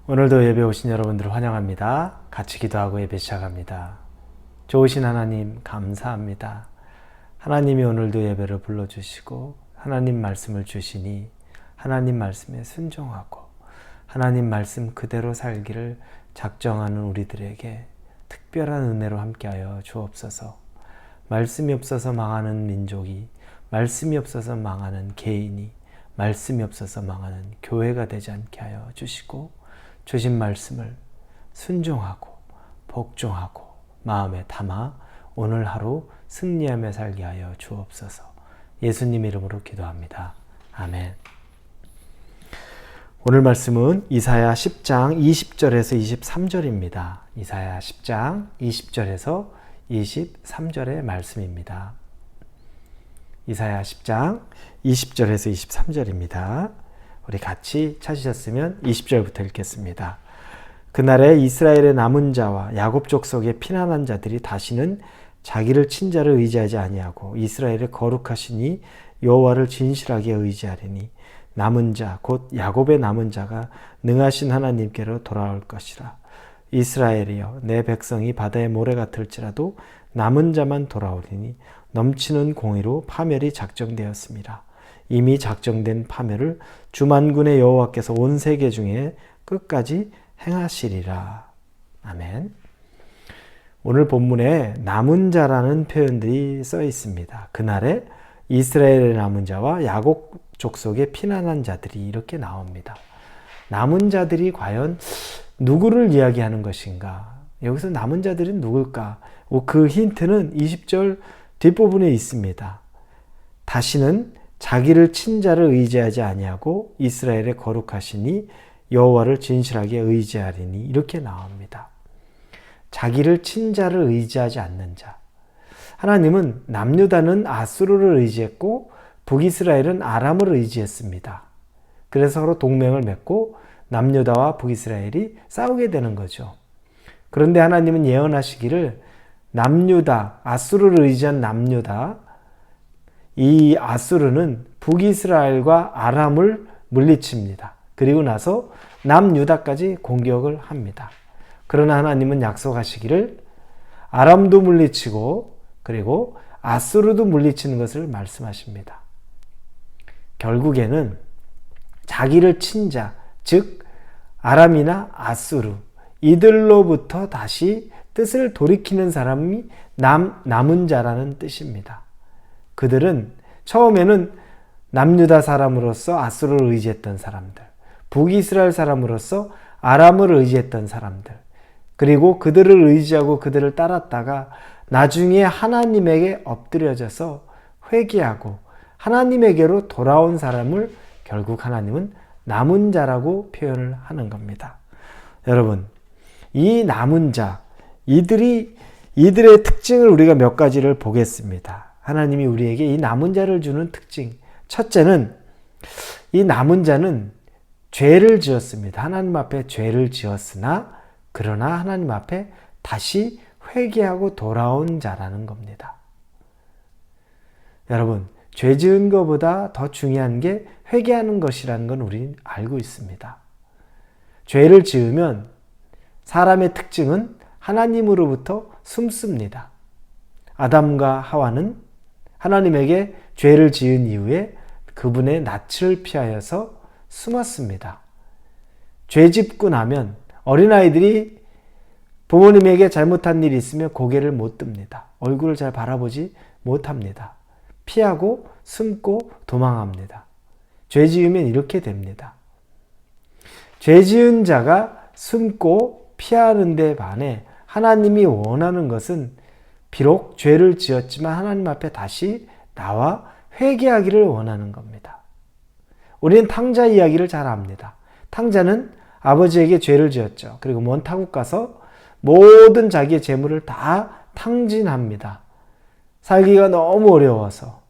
오늘도 예배 오신 여러분들을 환영합니다. 같이 기도하고 예배 시작합니다. 좋으신 하나님 감사합니다. 하나님이 오늘도 예배를 불러주시고 하나님 말씀을 주시니 하나님 말씀에 순종하고 하나님 말씀 그대로 살기를 작정하는 우리들에게 특별한 은혜로 함께하여 주옵소서. 말씀이 없어서 망하는 민족이, 말씀이 없어서 망하는 개인이, 말씀이 없어서 망하는 교회가 되지 않게 하여 주시고 주신 말씀을 순종하고 복종하고 마음에 담아 오늘 하루 승리하며 살게 하여 주옵소서. 예수님 이름으로 기도합니다. 아멘. 오늘 말씀은 이사야 10장 20절에서 23절입니다. 이사야 10장 20절에서 23절의 말씀입니다. 이사야 10장 20절에서 23절입니다. 우리 같이 찾으셨으면 20절부터 읽겠습니다. 그날에 이스라엘의 남은 자와 야곱 족속의 피난한 자들이 다시는 자기를 친자를 의지하지 아니하고 이스라엘의 거룩하시니 여호와를 진실하게 의지하리니 남은 자 곧 야곱의 남은 자가 능하신 하나님께로 돌아올 것이라. 이스라엘이여 내 백성이 바다의 모래 같을지라도 남은 자만 돌아오리니 넘치는 공의로 파멸이 작정되었습니다. 이미 작정된 파멸을 주만군의 여호와께서 온 세계 중에 끝까지 행하시리라. 아멘. 오늘 본문에 남은 자라는 표현들이 써 있습니다. 그날에 이스라엘의 남은 자와 야곱 족속의 피난한 자들이 이렇게 나옵니다. 남은 자들이 과연 누구를 이야기하는 것인가? 여기서 남은 자들은 누굴까? 그 힌트는 20절 뒷부분에 있습니다. 다시는 자기를 친자를 의지하지 아니하고 이스라엘의 거룩하시니 여호와를 진실하게 의지하리니 이렇게 나옵니다. 자기를 친자를 의지하지 않는 자. 하나님은 남유다는 아수르를 의지했고 북이스라엘은 아람을 의지했습니다. 그래서 서로 동맹을 맺고 남유다와 북이스라엘이 싸우게 되는 거죠. 그런데 하나님은 예언하시기를 남유다, 아수르를 의지한 남유다, 이 아수르는 북이스라엘과 아람을 물리칩니다. 그리고 나서 남유다까지 공격을 합니다. 그러나 하나님은 약속하시기를 아람도 물리치고 그리고 아수르도 물리치는 것을 말씀하십니다. 결국에는 자기를 친자, 즉 아람이나 아수르 이들로부터 다시 뜻을 돌이키는 사람이 남은 자라는 뜻입니다. 그들은 처음에는 남유다 사람으로서 아수르를 의지했던 사람들, 북이스라엘 사람으로서 아람을 의지했던 사람들, 그리고 그들을 의지하고 그들을 따랐다가 나중에 하나님에게 엎드려져서 회개하고 하나님에게로 돌아온 사람을 결국 하나님은 남은 자라고 표현을 하는 겁니다. 여러분, 이 남은 자, 이들의 특징을 우리가 몇 가지를 보겠습니다. 하나님이 우리에게 이 남은 자를 주는 특징. 첫째는 이 남은 자는 죄를 지었습니다. 하나님 앞에 죄를 지었으나 그러나 하나님 앞에 다시 회개하고 돌아온 자라는 겁니다. 여러분, 죄 지은 것보다 더 중요한 게 회개하는 것이라는 건 우리는 알고 있습니다. 죄를 지으면 사람의 특징은 하나님으로부터 숨습니다. 아담과 하와는 하나님에게 죄를 지은 이후에 그분의 낯을 피하여서 숨었습니다. 죄 짓고 나면 어린아이들이 부모님에게 잘못한 일이 있으면 고개를 못 듭니다. 얼굴을 잘 바라보지 못합니다. 피하고 숨고 도망합니다. 죄 지으면 이렇게 됩니다. 죄 지은 자가 숨고 피하는 데 반해 하나님이 원하는 것은 비록 죄를 지었지만 하나님 앞에 다시 나와 회개하기를 원하는 겁니다. 우리는 탕자 이야기를 잘 압니다. 탕자는 아버지에게 죄를 지었죠. 그리고 먼 타국 가서 모든 자기의 재물을 다 탕진합니다. 살기가 너무 어려워서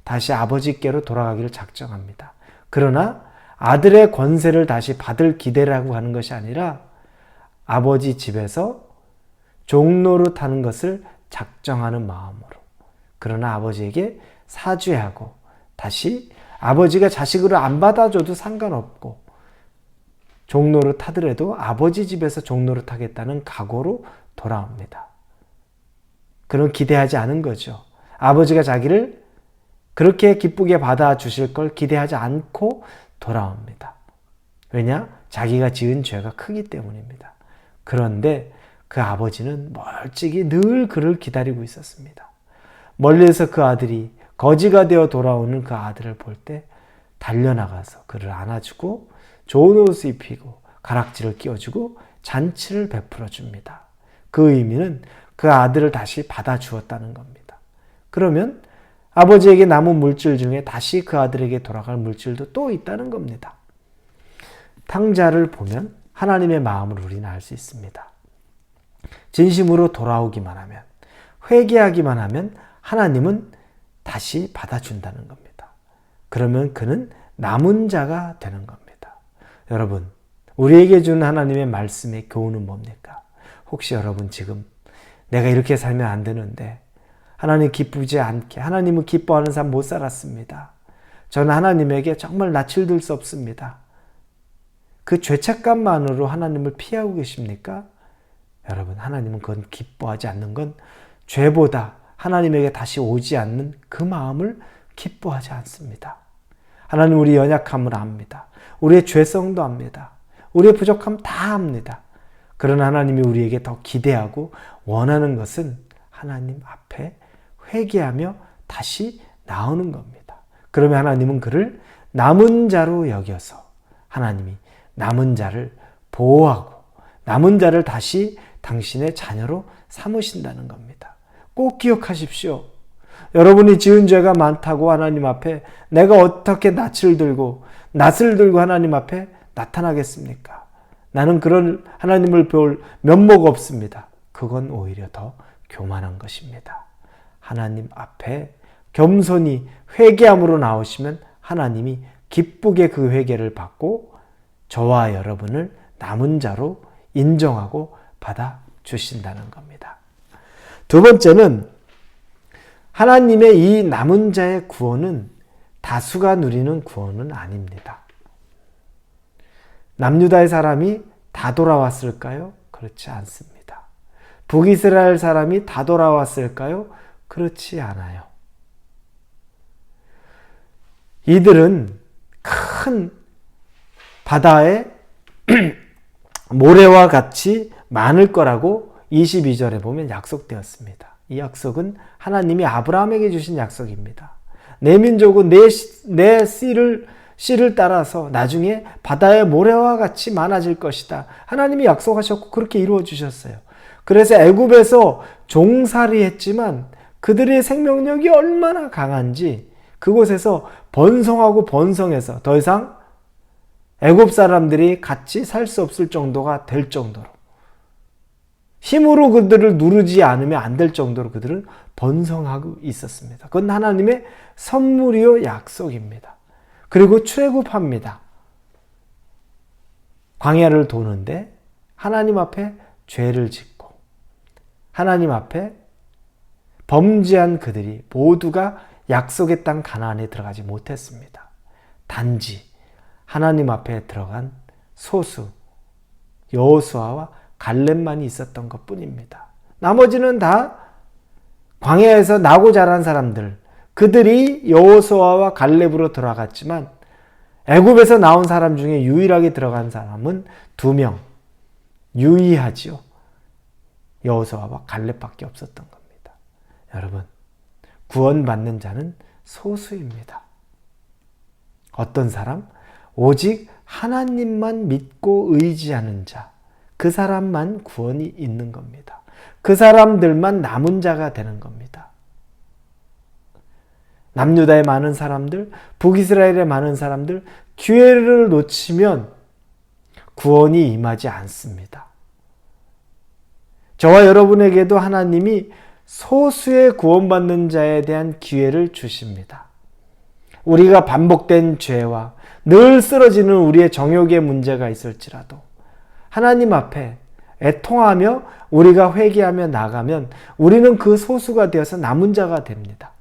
다시 아버지께로 돌아가기를 작정합니다. 그러나 아들의 권세를 다시 받을 기대라고 하는 것이 아니라 아버지 집에서 종노릇 하는 것을 작정하는 마음으로, 그러나 아버지에게 사죄하고 다시 아버지가 자식으로 안 받아줘도 상관없고 종로를 타더라도 아버지 집에서 종로를 타겠다는 각오로 돌아옵니다. 그런 기대하지 않은 거죠. 아버지가 자기를 그렇게 기쁘게 받아주실 걸 기대하지 않고 돌아옵니다. 왜냐? 자기가 지은 죄가 크기 때문입니다. 그런데 그 아버지는 멀찍이 늘 그를 기다리고 있었습니다. 멀리서 그 아들이 거지가 되어 돌아오는 그 아들을 볼 때 달려나가서 그를 안아주고 좋은 옷을 입히고 가락지를 끼워주고 잔치를 베풀어 줍니다. 그 의미는 그 아들을 다시 받아주었다는 겁니다. 그러면 아버지에게 남은 물질 중에 다시 그 아들에게 돌아갈 물질도 또 있다는 겁니다. 탕자를 보면 하나님의 마음을 우리는 알 수 있습니다. 진심으로 돌아오기만 하면, 회개하기만 하면 하나님은 다시 받아준다는 겁니다. 그러면 그는 남은 자가 되는 겁니다. 여러분, 우리에게 준 하나님의 말씀의 교훈은 뭡니까? 혹시 여러분 지금 내가 이렇게 살면 안 되는데 하나님 기쁘지 않게, 하나님은 기뻐하는 삶 못 살았습니다. 저는 하나님에게 정말 낯을 들 수 없습니다. 그 죄책감만으로 하나님을 피하고 계십니까? 여러분, 하나님은 그건 기뻐하지 않는 건 죄보다 하나님에게 다시 오지 않는 그 마음을 기뻐하지 않습니다. 하나님 우리 연약함을 압니다. 우리의 죄성도 압니다. 우리의 부족함 다 압니다. 그러나 하나님이 우리에게 더 기대하고 원하는 것은 하나님 앞에 회개하며 다시 나오는 겁니다. 그러면 하나님은 그를 남은 자로 여겨서 하나님이 남은 자를 보호하고 남은 자를 다시 당신의 자녀로 삼으신다는 겁니다. 꼭 기억하십시오. 여러분이 지은 죄가 많다고 하나님 앞에 내가 어떻게 낯을 들고 하나님 앞에 나타나겠습니까? 나는 그런 하나님을 볼 면목 없습니다. 그건 오히려 더 교만한 것입니다. 하나님 앞에 겸손히 회개함으로 나오시면 하나님이 기쁘게 그 회개를 받고 저와 여러분을 남은 자로 인정하고 받아주신다는 겁니다. 두 번째는 하나님의 이 남은 자의 구원은 다수가 누리는 구원은 아닙니다. 남유다의 사람이 다 돌아왔을까요? 그렇지 않습니다. 북이스라엘 사람이 다 돌아왔을까요? 그렇지 않아요. 이들은 큰 바다에 모래와 같이 많을 거라고 22절에 보면 약속되었습니다. 이 약속은 하나님이 아브라함에게 주신 약속입니다. 내 민족은 내 씨를 따라서 나중에 바다의 모래와 같이 많아질 것이다. 하나님이 약속하셨고 그렇게 이루어 주셨어요. 그래서 애굽에서 종살이 했지만 그들의 생명력이 얼마나 강한지 그곳에서 번성하고 번성해서 더 이상 애굽 사람들이 같이 살 수 없을 정도가 될 정도로 힘으로 그들을 누르지 않으면 안 될 정도로 그들은 번성하고 있었습니다. 그건 하나님의 선물이요 약속입니다. 그리고 출애굽합니다. 광야를 도는데 하나님 앞에 죄를 짓고 하나님 앞에 범죄한 그들이 모두가 약속의 땅 가나안에 들어가지 못했습니다. 단지 하나님 앞에 들어간 소수 여호수아와 갈렙만이 있었던 것뿐입니다. 나머지는 다 광야에서 나고 자란 사람들, 그들이 여호수아와 갈렙으로 들어갔지만 애굽에서 나온 사람 중에 유일하게 들어간 사람은 2명, 유일하지요. 여호수아와 갈렙밖에 없었던 겁니다. 여러분, 구원받는 자는 소수입니다. 어떤 사람? 오직 하나님만 믿고 의지하는 자, 그 사람만 구원이 있는 겁니다. 그 사람들만 남은 자가 되는 겁니다. 남유다의 많은 사람들, 북이스라엘의 많은 사람들, 기회를 놓치면 구원이 임하지 않습니다. 저와 여러분에게도 하나님이 소수의 구원받는 자에 대한 기회를 주십니다. 우리가 반복된 죄와 늘 쓰러지는 우리의 정욕의 문제가 있을지라도 하나님 앞에 애통하며 우리가 회개하며 나가면 우리는 그 소수가 되어서 남은 자가 됩니다.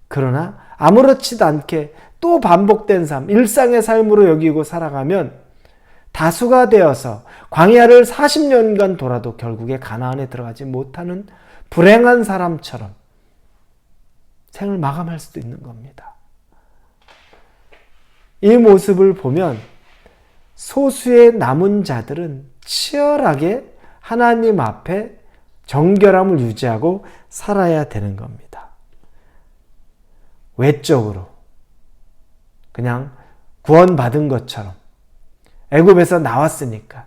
그러나 아무렇지도 않게 또 반복된 삶, 일상의 삶으로 여기고 살아가면 다수가 되어서 광야를 40년간 돌아도 결국에 가나안에 들어가지 못하는 불행한 사람처럼 생을 마감할 수도 있는 겁니다. 이 모습을 보면 소수의 남은 자들은 치열하게 하나님 앞에 정결함을 유지하고 살아야 되는 겁니다. 외적으로 그냥 구원받은 것처럼 애굽에서 나왔으니까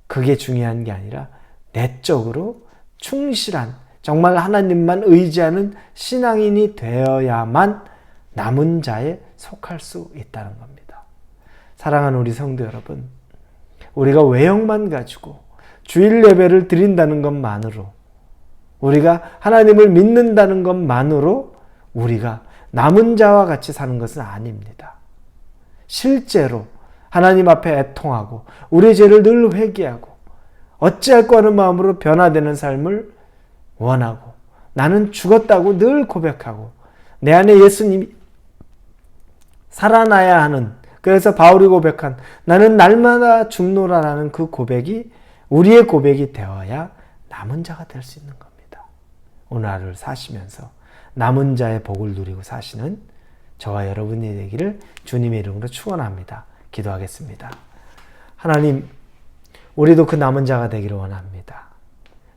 그게 중요한 게 아니라 내적으로 충실한, 정말 하나님만 의지하는 신앙인이 되어야만 남은 자에 속할 수 있다는 겁니다. 사랑하는 우리 성도 여러분, 우리가 외형만 가지고 주일 예배를 드린다는 것만으로, 우리가 하나님을 믿는다는 것만으로 우리가 남은 자와 같이 사는 것은 아닙니다. 실제로 하나님 앞에 애통하고 우리의 죄를 늘 회개하고 어찌할꼬 하는 마음으로 변화되는 삶을 원하고 나는 죽었다고 늘 고백하고 내 안에 예수님이 살아나야 하는, 그래서 바울이 고백한 나는 날마다 죽노라라는 그 고백이 우리의 고백이 되어야 남은 자가 될 수 있는 겁니다. 오늘 하루를 사시면서 남은 자의 복을 누리고 사시는 저와 여러분이 되기를 주님의 이름으로 축원합니다. 기도하겠습니다. 하나님, 우리도 그 남은 자가 되기를 원합니다.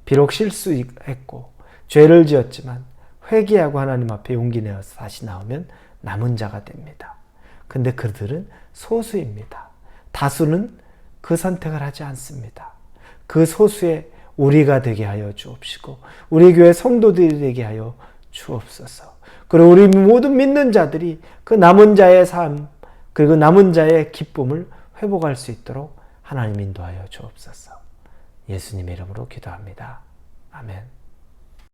비록 실수했고 죄를 지었지만 회개하고 하나님 앞에 용기 내어서 다시 나오면 남은 자가 됩니다. 근데 그들은 소수입니다. 다수는 그 선택을 하지 않습니다. 그 소수의 우리가 되게 하여 주옵시고 우리 교회 성도들이 되게 하여 주옵소서. 그리고 우리 모든 믿는 자들이 그 남은 자의 삶, 그리고 남은 자의 기쁨을 회복할 수 있도록 하나님 인도하여 주옵소서. 예수님의 이름으로 기도합니다. 아멘.